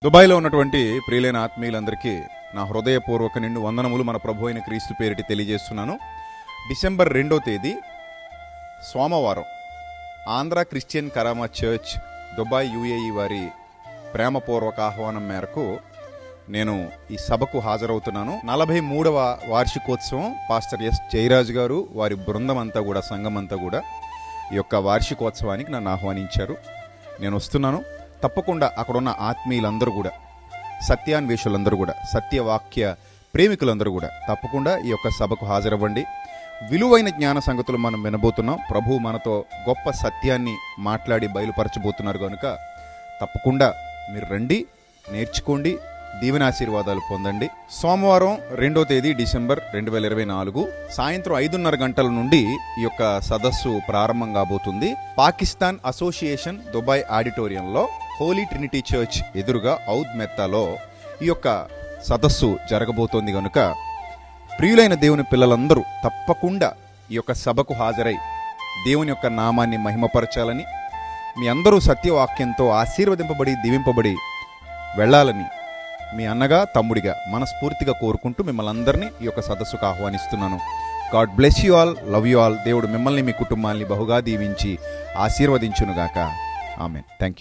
దుబాయ్లో ఉన్నటువంటి ప్రియులైన ఆత్మీయులందరికీ నా హృదయపూర్వక నిండు వందనములు మన ప్రభు అయిన క్రీస్తు పేరిటి తెలియజేస్తున్నాను. డిసెంబర్ 2వ తేదీ సోమవారం Andhra Christian Karama church Dubai UAE వారి ప్రేమపూర్వక ఆహ్వానం మేరకు నేను ఈ సభకు హాజరవుతున్నాను. 43వ వార్షికోత్సవం పాస్టర్ ఎస్ జయరాజు గారు వారి బృందం అంతా కూడా, సంఘం అంతా కూడా ఈ యొక్క వార్షికోత్సవానికి నన్ను ఆహ్వానించారు. నేను వస్తున్నాను. తప్పకుండా అక్కడున్న ఆత్మీయులందరూ కూడా, సత్యాన్వేషులందరూ కూడా, సత్యవాక్య ప్రేమికులందరూ కూడా తప్పకుండా ఈ యొక్క సభకు హాజరవ్వండి. విలువైన జ్ఞాన సంగతులు మనం వినబోతున్నాం. ప్రభువు మనతో గొప్ప సత్యాన్ని మాట్లాడి బయలుపరచబోతున్నారు కనుక తప్పకుండా మీరు రండి, నేర్చుకోండి, దీవెనాశీర్వాదాలు పొందండి. సోమవారం 2వ తేదీ డిసెంబర్ 2024 సాయంత్రం 5:30 గంటల నుండి ఈ యొక్క సదస్సు ప్రారంభం కాబోతుంది. పాకిస్తాన్ అసోసియేషన్ దుబాయ్ ఆడిటోరియంలో హోలీ ట్రినిటీ చర్చ్ ఎదురుగా ఔద్ మెత్తాలో ఈ యొక్క సదస్సు జరగబోతోంది కనుక ప్రియులైన దేవుని పిల్లలందరూ తప్పకుండా ఈ యొక్క సభకు హాజరై దేవుని యొక్క నామాన్ని మహిమపరచాలని, మీ అందరూ సత్యవాక్యంతో ఆశీర్వదింపబడి దీవింపబడి వెళ్ళాలని మీ అన్నగా తమ్ముడిగా మనస్ఫూర్తిగా కోరుకుంటూ మిమ్మల్ని అందరినీ ఈ యొక్క సదస్సుకు ఆహ్వానిస్తున్నాను. God bless you all, love you all. దేవుడు మిమ్మల్ని మీ కుటుంబాన్ని బహుగా దీవించి ఆశీర్వదించునుగాక. ఆమెన్. Thank you.